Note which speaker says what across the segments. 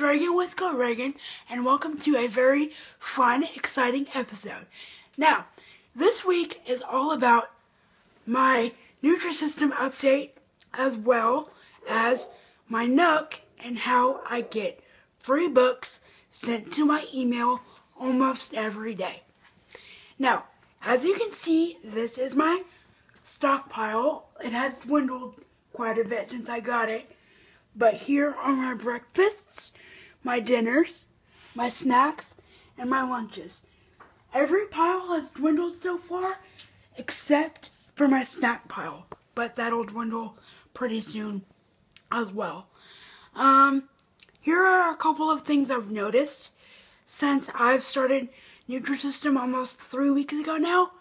Speaker 1: Regan with Regan, and welcome to a very fun, exciting episode. Now, this week is all about my Nutrisystem update as well as my Nook and how I get free books sent to my email almost every day. Now, as you can see, this is my stockpile. It has dwindled quite a bit since I got it. But here are my breakfasts, my dinners, my snacks, and my lunches. Every pile has dwindled so far, except for my snack pile. But that'll dwindle pretty soon as well. Here are a couple of things I've noticed since I've started Nutrisystem almost 3 weeks ago now.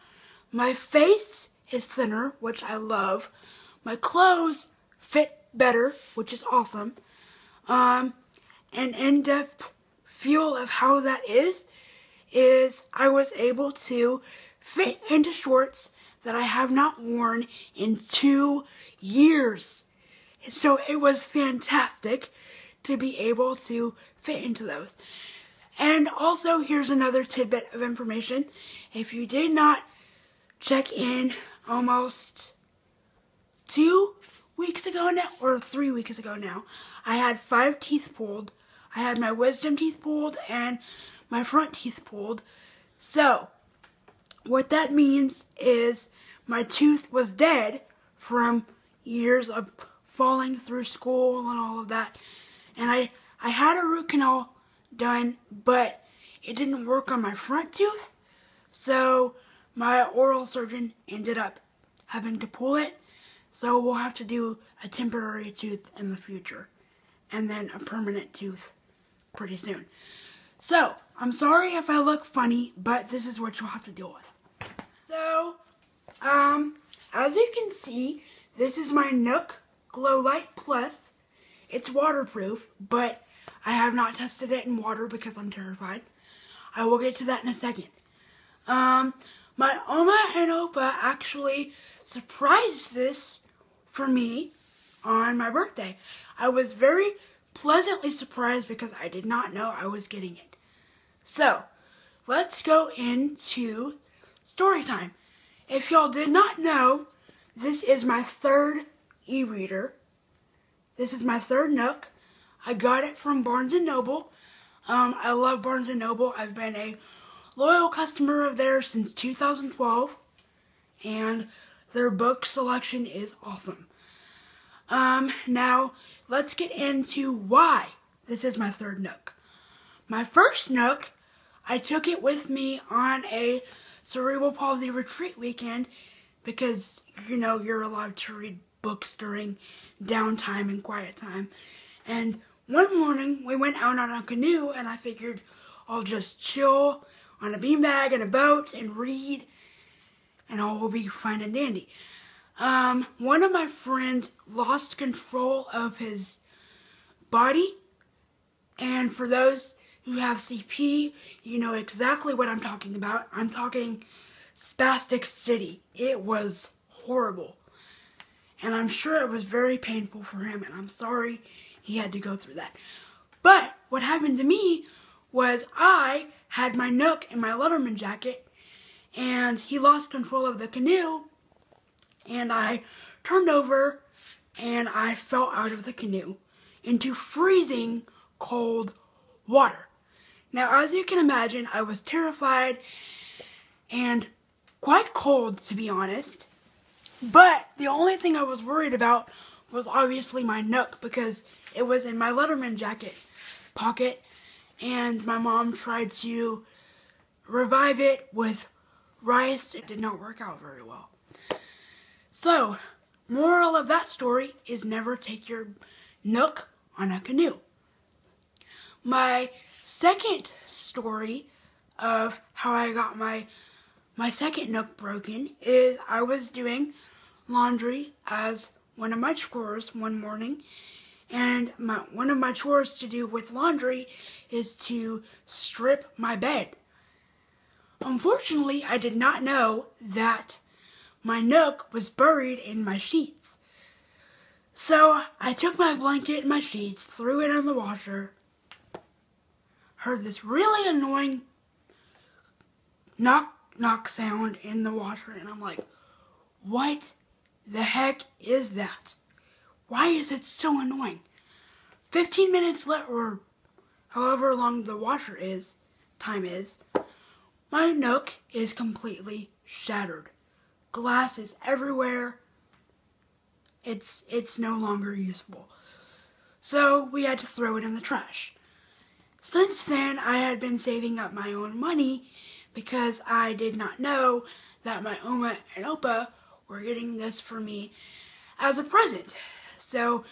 Speaker 1: My face is thinner, which I love. My clothes fit better, which is awesome. An in-depth feel of how that is I was able to fit into shorts that I have not worn in 2 years. So it was fantastic to be able to fit into those. And also, here's another tidbit of information. If you did not check in almost 2 weeks ago now, or 3 weeks ago now, I had 5 teeth pulled. I had my wisdom teeth pulled and my front teeth pulled. So, what that means is my tooth was dead from years of falling through school and all of that. And I had a root canal done, but it didn't work on my front tooth. So, my oral surgeon ended up having to pull it. So we'll have to do a temporary tooth in the future, and then a permanent tooth pretty soon. So, I'm sorry if I look funny, but this is what you'll have to deal with. So, as you can see, this is my Nook Glow Light Plus. It's waterproof, but I have not tested it in water because I'm terrified. I will get to that in a second. My Oma and Opa actually surprised this for me on my birthday. I was very pleasantly surprised because I did not know I was getting it. So, let's go into story time. If y'all did not know, this is my 3rd e-reader. This is my 3rd Nook. I got it from Barnes & Noble. I love Barnes & Noble. I've been a loyal customer of theirs since 2012. And their book selection is awesome. Now, let's get into why this is my 3rd Nook. My first Nook, I took it with me on a cerebral palsy retreat weekend because, you know, you're allowed to read books during downtime and quiet time. And one morning, we went out on a canoe, and I figured I'll just chill on a beanbag and a boat and read, and all will be fine and dandy. One of my friends lost control of his body, and for those who have CP, you know exactly what I'm talking about. I'm talking spastic city. It was horrible, and I'm sure it was very painful for him, and I'm sorry he had to go through that. But what happened to me was I had my Nook in my Letterman jacket, and he lost control of the canoe, and I turned over, and I fell out of the canoe into freezing cold water. Now, as you can imagine, I was terrified and quite cold, to be honest. But the only thing I was worried about was obviously my Nook, because it was in my Letterman jacket pocket, and my mom tried to revive it with rice. It did not work out very well. So, moral of that story is never take your Nook on a canoe. My second story of how I got my second Nook broken is I was doing laundry as one of my chores one morning, and one of my chores to do with laundry is to strip my bed. Unfortunately, I did not know that my Nook was buried in my sheets. So I took my blanket and my sheets, threw it in the washer, heard this really annoying knock knock sound in the water, and I'm like, what the heck is that? Why is it so annoying? 15 minutes later, or however long the time is, my Nook is completely shattered. Glass is everywhere. It's no longer useful. So we had to throw it in the trash. Since then, I had been saving up my own money because I did not know that my Oma and Opa were getting this for me as a present. So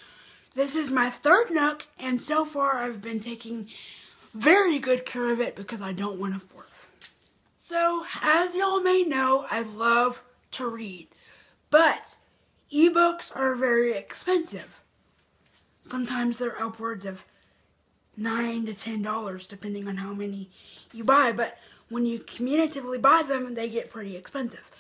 Speaker 1: this is my third Nook, and so far I've been taking very good care of it because I don't want a fourth. So, as y'all may know, I love to read, but ebooks are very expensive. Sometimes they're upwards of $9 to $10 depending on how many you buy, but when you cumulatively buy them, they get pretty expensive.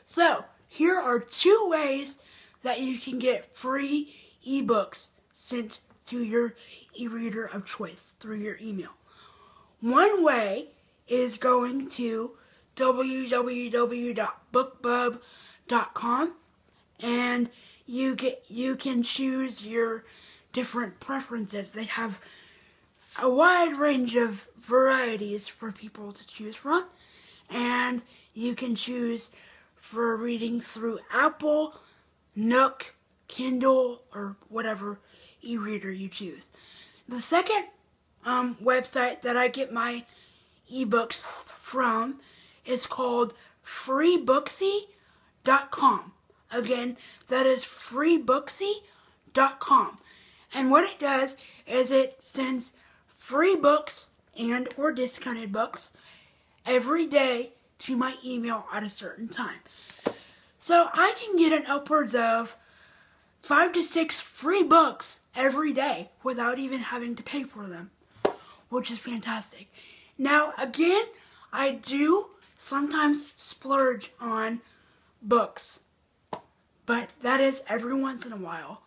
Speaker 1: So, here are 2 ways that you can get free ebooks sent to your e-reader of choice through your email. One way is going to www.bookbub.com, and you can choose your different preferences. They have a wide range of varieties for people to choose from, and you can choose for reading through Apple, Nook, Kindle, or whatever e-reader you choose. The second website that I get my ebooks from is called freebooksy.com. Again, that is freebooksy.com. And what it does is it sends free books and or discounted books every day to my email at a certain time. So I can get an upwards of 5 to 6 free books every day without even having to pay for them, which is fantastic. Now, again, I do sometimes splurge on books, but that is every once in a while,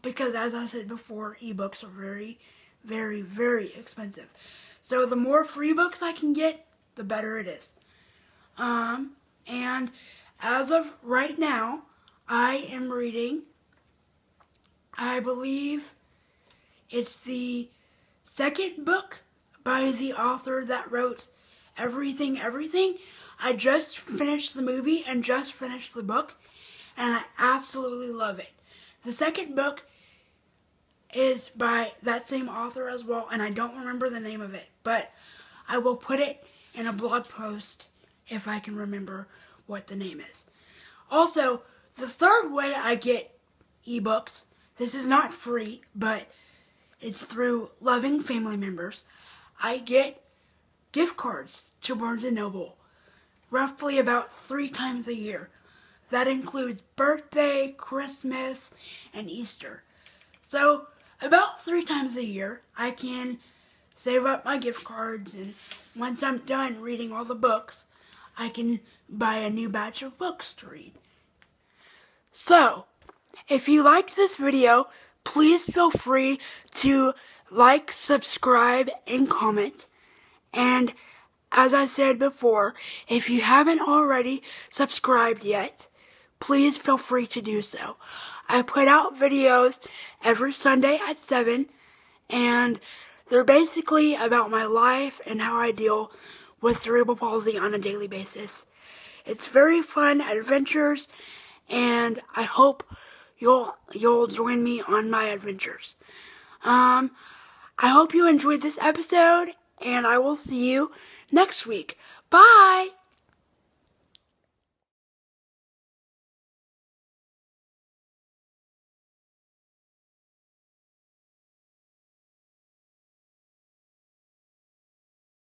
Speaker 1: because as I said before, ebooks are very, very, very expensive. So the more free books I can get, the better it is. And as of right now, I am reading, I believe it's the second book by the author that wrote Everything, Everything. I just finished the movie and just finished the book, and I absolutely love it. The second book is by that same author as well, and I don't remember the name of it, but I will put it in a blog post if I can remember what the name is. Also, the third way I get ebooks, this is not free, but it's through loving family members. I get gift cards to Barnes & Noble, roughly about 3 times a year. That includes birthday, Christmas, and Easter. So, about 3 times a year, I can save up my gift cards, and once I'm done reading all the books, I can buy a new batch of books to read. So, if you liked this video, please feel free to like, subscribe, and comment. And as I said before, if you haven't already subscribed yet, please feel free to do so. I put out videos every Sunday at 7, and they're basically about my life and how I deal with cerebral palsy on a daily basis. It's very fun adventures, and I hope you'll join me on my adventures. I hope you enjoyed this episode, and I will see you next week. Bye!